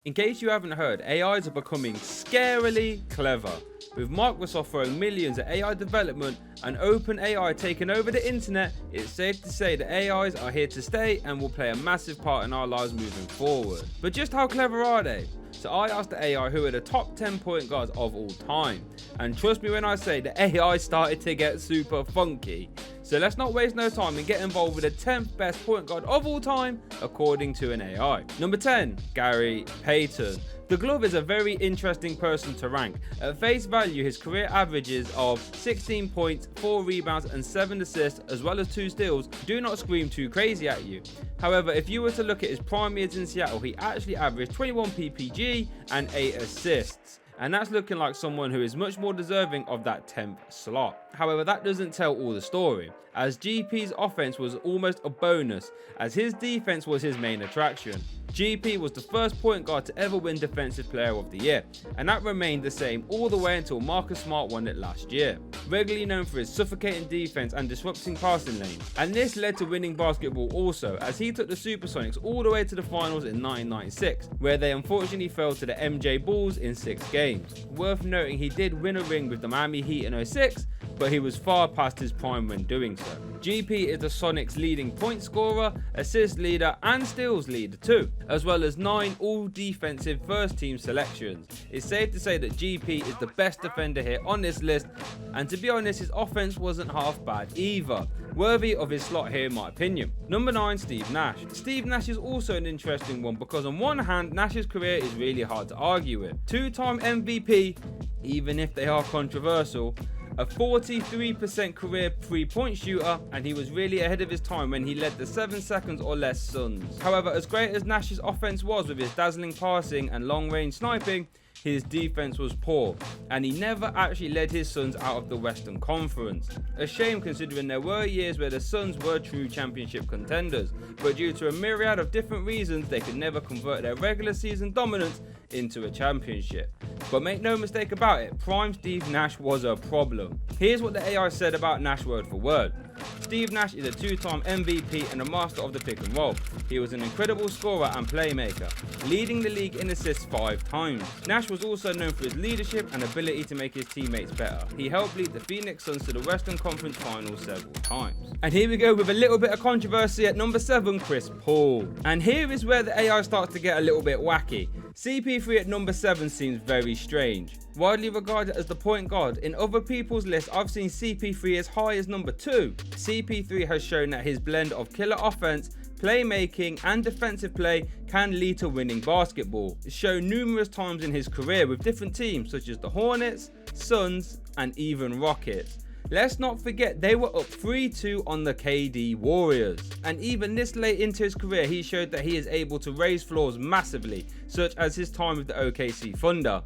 In case you haven't heard, AIs are becoming scarily clever. With Microsoft throwing millions at AI development and OpenAI taking over the internet, it's safe to say that AIs are here to stay and will play a massive part in our lives moving forward. But just how clever are they? So I asked the AI who are the top 10 point guards of all time. And trust me when I say the AI started to get super funky. So let's not waste no time and get involved with the 10th best point guard of all time according to an AI. Number 10, Gary Payton. The glove is a very interesting person to rank. At face value, his career averages of 16 points, 4 rebounds and 7 assists as well as 2 steals do not scream too crazy at you. However, if you were to look at his prime years in Seattle, he actually averaged 21 PPG and 8 assists. And that's looking like someone who is much more deserving of that 10th slot. However, that doesn't tell all the story, as GP's offense was almost a bonus, as his defense was his main attraction. GP was the first point guard to ever win Defensive Player of the Year, and that remained the same all the way until Marcus Smart won it last year. Regularly known for his suffocating defense and disrupting passing lanes, and this led to winning basketball also, as he took the Supersonics all the way to the finals in 1996, where they unfortunately fell to the MJ Bulls in 6 games. Worth noting, he did win a ring with the Miami Heat in 06, but he was far past his prime when doing so. GP is the Sonics' leading point scorer, assist leader and steals leader too, as well as 9 all-defensive first-team selections. It's safe to say that GP is the best defender here on this list, and to be honest, his offense wasn't half bad either. Worthy of his slot here in my opinion. Number 9, Steve Nash. Steve Nash is also an interesting one because on one hand, Nash's career is really hard to argue with. 2-time MVP, even if they are controversial, a 43% career 3-point shooter, and he was really ahead of his time when he led the 7 seconds or less Suns. However, as great as Nash's offense was with his dazzling passing and long-range sniping, his defense was poor, and he never actually led his Suns out of the Western Conference. A shame considering there were years where the Suns were true championship contenders, but due to a myriad of different reasons, they could never convert their regular season dominance into a championship. But make no mistake about it, prime Steve Nash was a problem. Here's what the AI said about Nash word for word. Steve Nash is a 2-time MVP and a master of the pick and roll. He was an incredible scorer and playmaker, leading the league in assists 5 times. Nash was also known for his leadership and ability to make his teammates better. He helped lead the Phoenix Suns to the Western Conference Finals several times. And here we go with a little bit of controversy at number 7, Chris Paul. And here is where the AI starts to get a little bit wacky. CP3 at number 7 seems very strange. Widely regarded as the point guard, in other people's lists I've seen CP3 as high as number 2. CP3 has shown that his blend of killer offense, playmaking and defensive play can lead to winning basketball. It's shown numerous times in his career with different teams such as the Hornets, Suns and even Rockets. Let's not forget they were up 3-2 on the KD Warriors. And even this late into his career, he showed that he is able to raise floors massively, such as his time with the OKC Thunder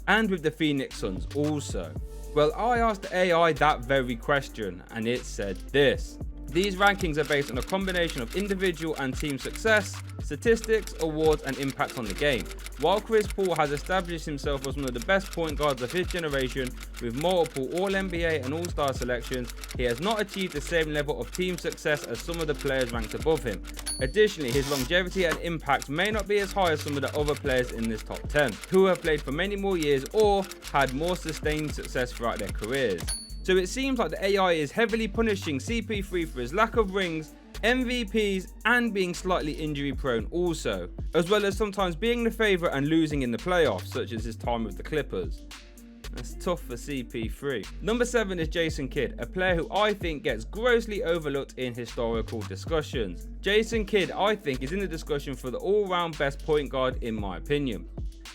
and with the Phoenix Suns also. Well, I asked the AI that very question and it said this. These rankings are based on a combination of individual and team success, statistics, awards and impact on the game. While Chris Paul has established himself as one of the best point guards of his generation with multiple All-NBA and All-Star selections, he has not achieved the same level of team success as some of the players ranked above him. Additionally, his longevity and impact may not be as high as some of the other players in this top 10, who have played for many more years or had more sustained success throughout their careers. So it seems like the AI is heavily punishing CP3 for his lack of rings, MVPs and being slightly injury prone also, as well as sometimes being the favourite and losing in the playoffs, such as his time with the Clippers. That's tough for CP3. Number 7 is Jason Kidd, a player who I think gets grossly overlooked in historical discussions. Jason Kidd, I think, is in the discussion for the all-round best point guard in my opinion.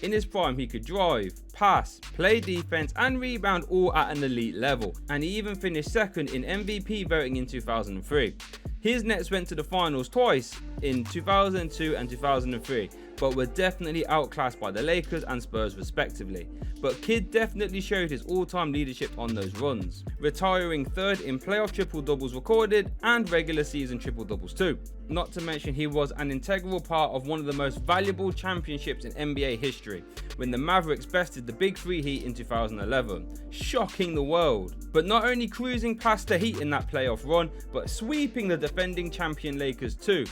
In his prime, he could drive, pass, play defense and rebound all at an elite level, and he even finished second in MVP voting in 2003. His Nets went to the finals twice in 2002 and 2003, but were definitely outclassed by the Lakers and Spurs respectively. But Kidd definitely showed his all-time leadership on those runs, retiring 3rd in playoff triple-doubles recorded and regular season triple-doubles too. Not to mention he was an integral part of one of the most valuable championships in NBA history, when the Mavericks bested the Big Three Heat in 2011, shocking the world. But not only cruising past the Heat in that playoff run, but sweeping the defending champion Lakers too,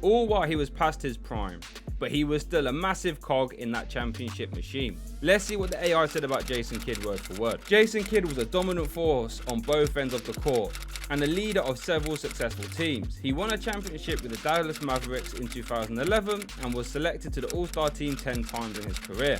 all while he was past his prime. but he was still a massive cog in that championship machine. Let's see what the AI said about Jason Kidd word for word. Jason Kidd was a dominant force on both ends of the court and a leader of several successful teams. He won a championship with the Dallas Mavericks in 2011 and was selected to the All-Star team 10 times in his career.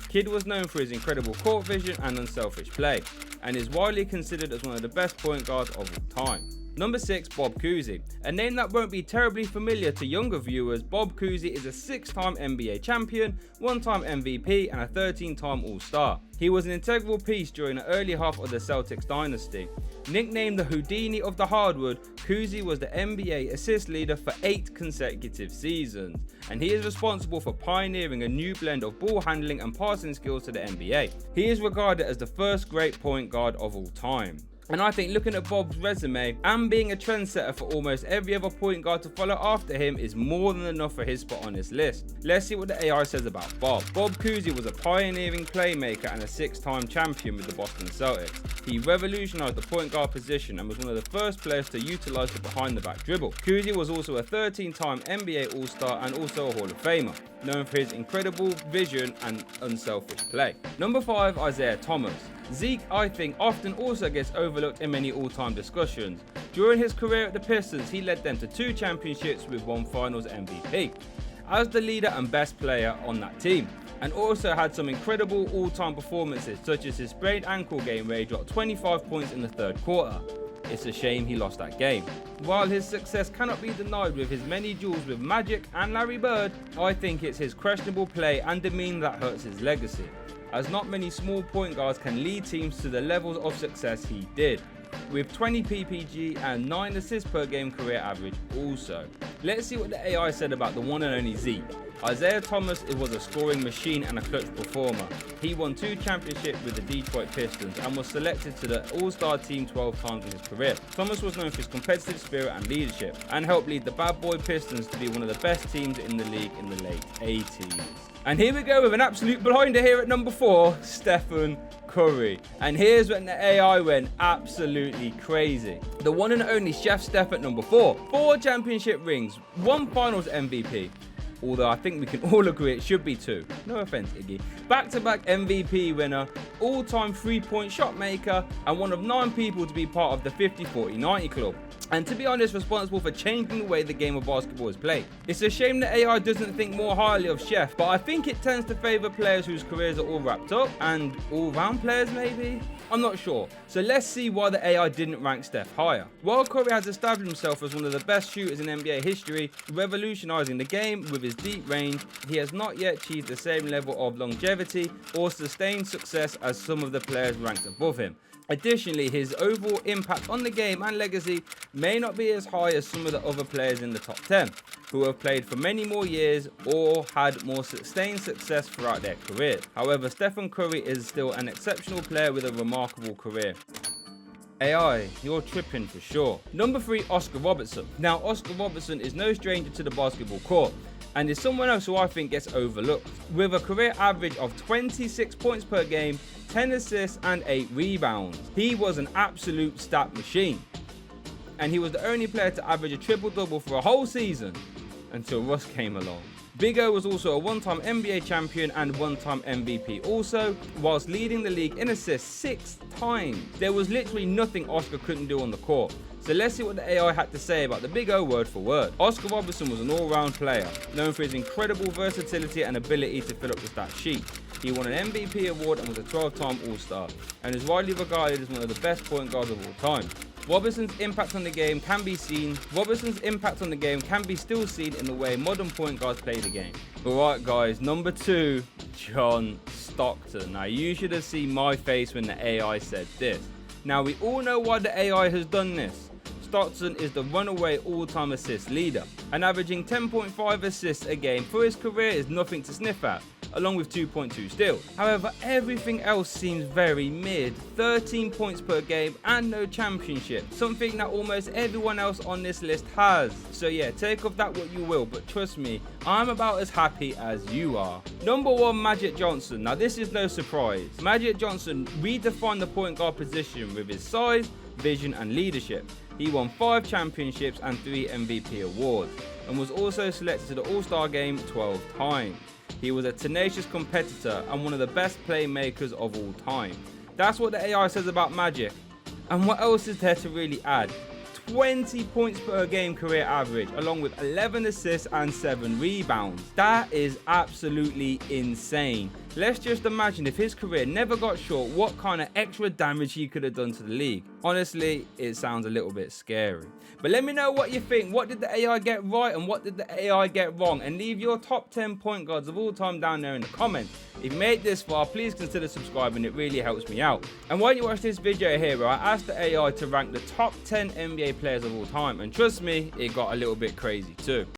Kidd was known for his incredible court vision and unselfish play, and is widely considered as one of the best point guards of all time. Number 6, Bob Cousy. A name that won't be terribly familiar to younger viewers, Bob Cousy is a 6-time NBA champion, 1-time MVP and a 13-time All-Star. He was an integral piece during the early half of the Celtics dynasty. Nicknamed the Houdini of the hardwood, Cousy was the NBA assist leader for 8 consecutive seasons, and he is responsible for pioneering a new blend of ball handling and passing skills to the NBA. He is regarded as the first great point guard of all time. And I think looking at Bob's resume and being a trendsetter for almost every other point guard to follow after him is more than enough for his spot on this list. Let's see what the AI says about Bob. Bob Cousy was a pioneering playmaker and a 6-time champion with the Boston Celtics. He revolutionized the point guard position and was one of the first players to utilize the behind the back dribble. Cousy was also a 13-time NBA All-Star and also a Hall of Famer, known for his incredible vision and unselfish play. Number 5, Isaiah Thomas. Zeke, I think, often also gets overlooked in many all-time discussions. During his career at the Pistons, he led them to 2 championships with 1 Finals MVP, as the leader and best player on that team, and also had some incredible all-time performances, such as his sprained ankle game where he dropped 25 points in the 3rd quarter. It's a shame he lost that game. While his success cannot be denied with his many duels with Magic and Larry Bird, I think it's his questionable play and demeanor that hurts his legacy, as not many small point guards can lead teams to the levels of success he did, with 20 PPG and 9 assists per game career average also. Let's see what the AI said about the one and only Zeke. Isaiah Thomas was a scoring machine and a clutch performer. He won 2 championships with the Detroit Pistons and was selected to the All-Star team 12 times in his career. Thomas was known for his competitive spirit and leadership, and helped lead the bad boy Pistons to be one of the best teams in the league in the late 80s. And here we go with an absolute blinder here at number 4, Stephen Curry. And here's when the AI went absolutely crazy. The one and only Chef Steph at number 4. 4 championship rings, 1 Finals MVP. Although I think we can all agree it should be 2. No offense, Iggy. Back-to-back MVP winner, all-time 3-point shot maker, and one of 9 people to be part of the 50-40-90 club. And to be honest, responsible for changing the way the game of basketball is played. It's a shame that AI doesn't think more highly of Chef, but I think it tends to favour players whose careers are all wrapped up, and all-round players maybe? I'm not sure. So let's see why the AI didn't rank Steph higher. While Curry has established himself as one of the best shooters in NBA history, revolutionising the game with his deep range, he has not yet achieved the same level of longevity or sustained success as some of the players ranked above him. Additionally, his overall impact on the game and legacy may not be as high as some of the other players in the top 10, who have played for many more years or had more sustained success throughout their career. However, Stephen Curry is still an exceptional player with a remarkable career. AI, you're tripping for sure. Number 3, Oscar Robertson. Now, Oscar Robertson is no stranger to the basketball court, and is someone else who I think gets overlooked. With a career average of 26 points per game, 10 assists and 8 rebounds. He was an absolute stat machine. And he was the only player to average a triple-double for a whole season until Russ came along. Big O was also a 1-time NBA champion and 1-time MVP also, whilst leading the league in assists 6 times. There was literally nothing Oscar couldn't do on the court. So let's see what the AI had to say about the Big O word for word. Oscar Robertson was an all-round player, known for his incredible versatility and ability to fill up the stat sheet. He won an MVP award and was a 12-time All-Star, and is widely regarded as one of the best point guards of all time. Robertson's impact on the game can be still seen in the way modern point guards play the game. Alright guys, number 2, John Stockton. Now you should have seen my face when the AI said this. Now we all know why the AI has done this. Stockton is the runaway all-time assist leader, and averaging 10.5 assists a game for his career is nothing to sniff at, along with 2.2 steals. However, everything else seems very mid. 13 points per game and no championship, something that almost everyone else on this list has. So yeah, take of that what you will, but trust me, I'm about as happy as you are. Number 1, Magic Johnson. Now this is no surprise. Magic Johnson redefined the point guard position with his size, vision and leadership. He won 5 championships and 3 MVP awards, and was also selected to the All-Star game 12 times. He was a tenacious competitor and one of the best playmakers of all time. That's what the AI says about Magic. And what else is there to really add? 20 points per game career average, along with 11 assists and 7 rebounds. That is absolutely insane. Let's just imagine if his career never got short, what kind of extra damage he could have done to the league. Honestly, it sounds a little bit scary. But let me know what you think. What did the AI get right and what did the AI get wrong? And leave your top 10 point guards of all time down there in the comments. If you made it this far, please consider subscribing. It really helps me out. And while you watch this video here, I asked the AI to rank the top 10 NBA players of all time. And trust me, it got a little bit crazy too.